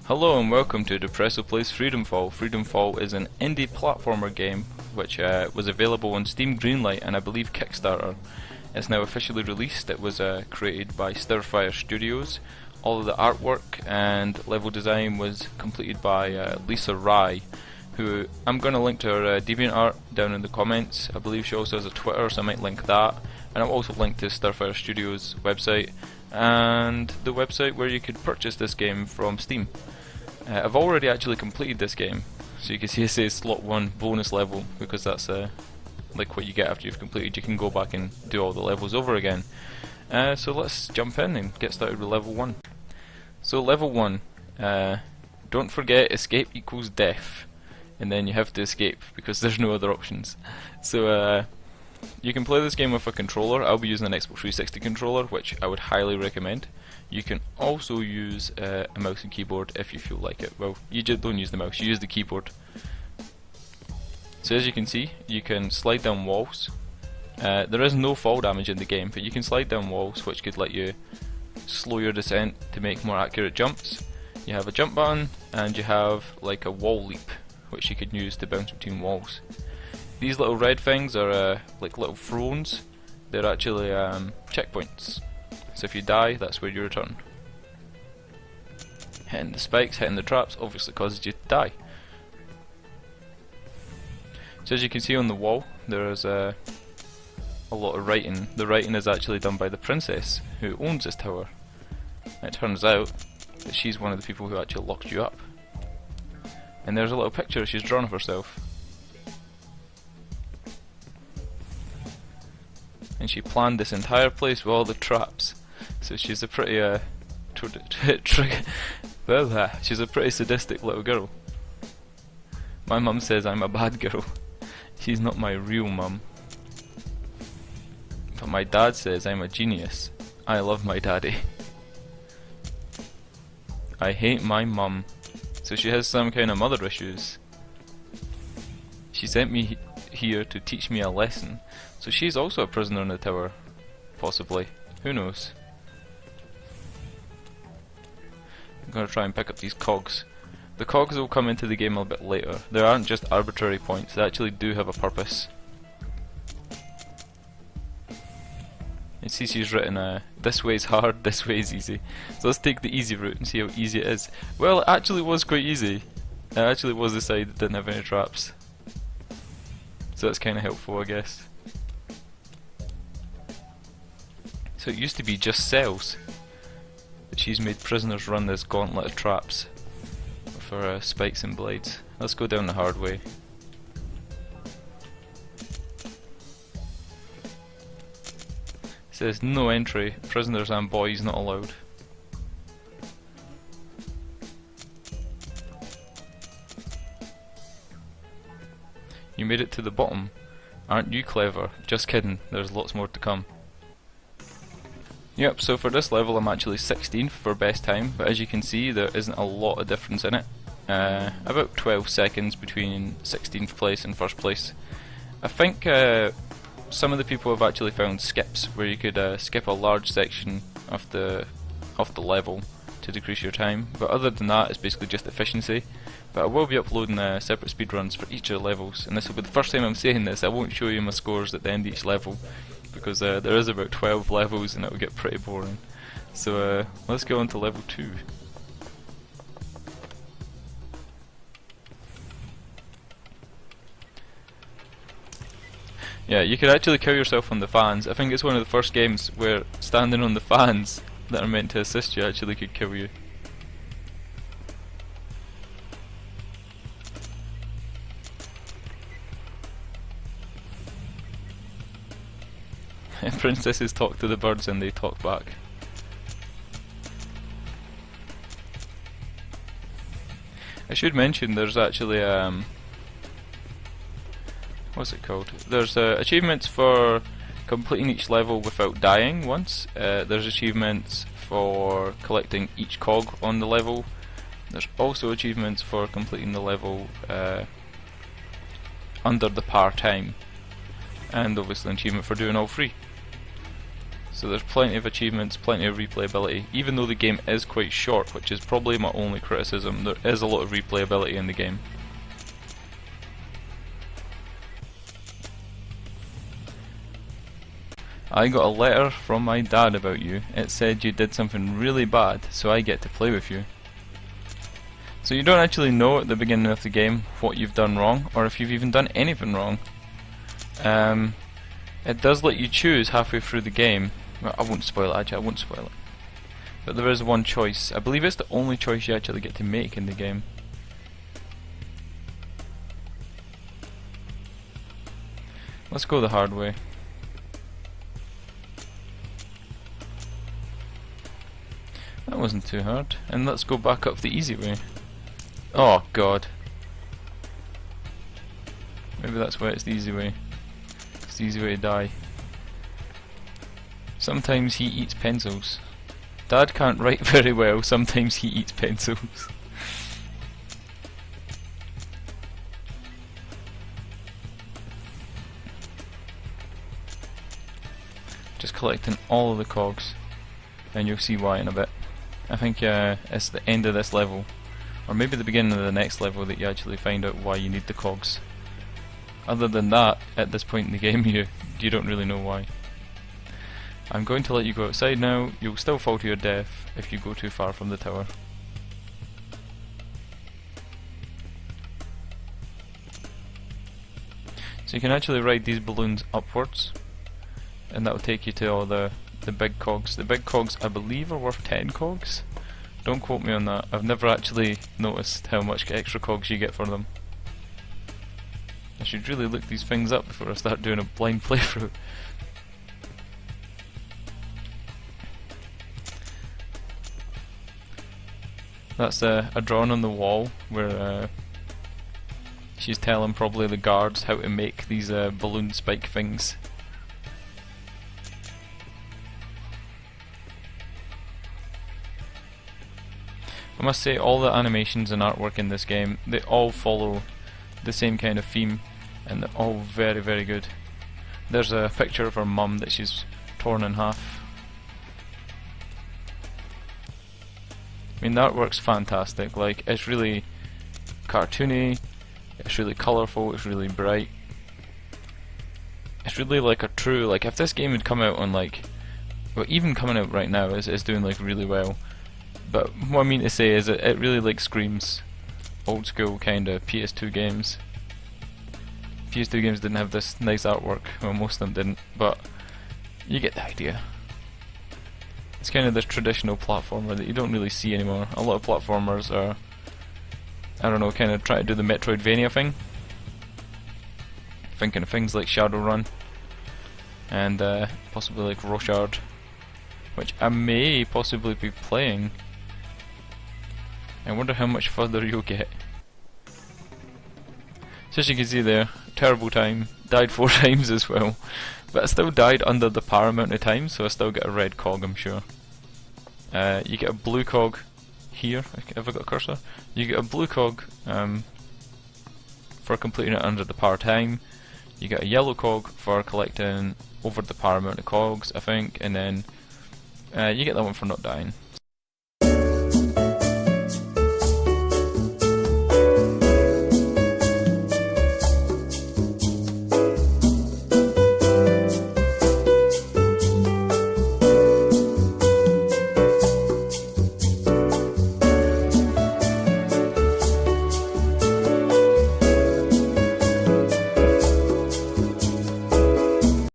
Hello and welcome to Deppresso Plays Freedomfall. Freedomfall is an indie platformer game which was available on Steam Greenlight and I believe Kickstarter. It's now officially released. It was created by Stirfire Studios. All of the artwork and level design was completed by Lisa Rye, who I'm going to link to her DeviantArt down in the comments. I believe she also has a Twitter, so I might link that. And I'll also link to Stirfire Studios' website and the website where you could purchase this game from Steam. I've already actually completed this game, so you can see it says slot 1 bonus level, because that's like what you get after you've completed. You can go back and do all the levels over again. So let's jump in and get started with level 1. So level 1, don't forget escape equals death, and then you have to escape because there's no other options. So you can play this game with a controller. I'll be using an Xbox 360 controller, which I would highly recommend. You can also use a mouse and keyboard if you feel like it. Well, you just don't use the mouse, you use the keyboard. So as you can see, you can slide down walls. There is no fall damage in the game, but you can slide down walls, which could let you slow your descent to make more accurate jumps. You have a jump button, and you have like a wall leap, which you can use to bounce between walls. These little red things are like little thrones. They're actually checkpoints. So if you die, that's where you return. Hitting the spikes, hitting the traps, obviously causes you to die. So as you can see on the wall, there is a lot of writing. The writing is actually done by the princess who owns this tower. And it turns out that she's one of the people who actually locked you up. And there's a little picture she's drawn of herself. And she planned this entire place with all the traps. So she's a pretty she's a pretty sadistic little girl. My mum says I'm a bad girl. She's not my real mum. But my dad says I'm a genius. I love my daddy. I hate my mum. So she has some kind of mother issues. She sent me here to teach me a lesson. So she's also a prisoner in the tower. Possibly. Who knows? I'm going to try and pick up these cogs. The cogs will come into the game a little bit later. They aren't just arbitrary points, they actually do have a purpose. You see she's written, this way's hard, this way's easy. So let's take the easy route and see how easy it is. Well, it actually was quite easy. It actually was the side that didn't have any traps. So that's kind of helpful, I guess. So it used to be just cells. But she's made prisoners run this gauntlet of traps for spikes and blades. Let's go down the hard way. It says no entry, prisoners and boys not allowed. You made it to the bottom. Aren't you clever? Just kidding, there's lots more to come. Yep, so for this level I'm actually 16th for best time, but as you can see there isn't a lot of difference in it. About 12 seconds between 16th place and first place. I think some of the people have actually found skips, where you could skip a large section of the level to decrease your time, but other than that it's basically just efficiency. But I will be uploading separate speedruns for each of the levels, and this will be the first time I'm saying this. I won't show you my scores at the end of each level, because there is about 12 levels and it will get pretty boring. So let's go on to level 2. Yeah, you could actually kill yourself on the fans. I think it's one of the first games where standing on the fans that are meant to assist you actually could kill you. Princesses talk to the birds and they talk back. I should mention there's actually what's it called? There's achievements for completing each level without dying once. There's achievements for collecting each cog on the level. There's also achievements for completing the level under the par time. And obviously an achievement for doing all three. So there's plenty of achievements, plenty of replayability, even though the game is quite short, which is probably my only criticism. There is a lot of replayability in the game. I got a letter from my dad about you. It said you did something really bad, so I get to play with you. So you don't actually know at the beginning of the game what you've done wrong, or if you've even done anything wrong. It does let you choose halfway through the game. Well, I won't spoil it, actually, I won't spoil it. But there is one choice. I believe it's the only choice you actually get to make in the game. Let's go the hard way. That wasn't too hard. And let's go back up the easy way. Oh god. Maybe that's why it's the easy way. It's the easy way to die. Sometimes he eats pencils. Dad can't write very well, sometimes he eats pencils. Just collecting all of the cogs, and you'll see why in a bit. I think it's the end of this level, or maybe the beginning of the next level, that you actually find out why you need the cogs. Other than that, at this point in the game you don't really know why. I'm going to let you go outside now. You'll still fall to your death if you go too far from the tower. So you can actually ride these balloons upwards, and that will take you to all the big cogs. The big cogs, I believe, are worth 10 cogs. Don't quote me on that. I've never actually noticed how much extra cogs you get for them. I should really look these things up before I start doing a blind playthrough. That's a drawing on the wall where she's telling probably the guards how to make these balloon spike things. I must say, all the animations and artwork in this game, they all follow the same kind of theme, and they're all very, very good. There's a picture of her mum that she's torn in half. I mean, the artwork's fantastic. Like, it's really cartoony, it's really colourful, it's really bright. It's really like a true, like, if this game had come out on like, well, even coming out right now is doing like really well. But what I mean to say is it really like screams old school kind of PS2 games. PS2 games didn't have this nice artwork, well, most of them didn't, but you get the idea. It's kind of this traditional platformer that you don't really see anymore. A lot of platformers are, I don't know, kind of try to do the Metroidvania thing. Thinking of things like Shadowrun and possibly like Rochard, which I may possibly be playing. I wonder how much further you'll get. So as you can see there, terrible time, died 4 times as well, but I still died under the par amount of time, so I still get a red cog, I'm sure. You get a blue cog here, have I got a cursor? You get a blue cog for completing it under the par time. You get a yellow cog for collecting over the par amount of cogs, I think, and then you get that one for not dying.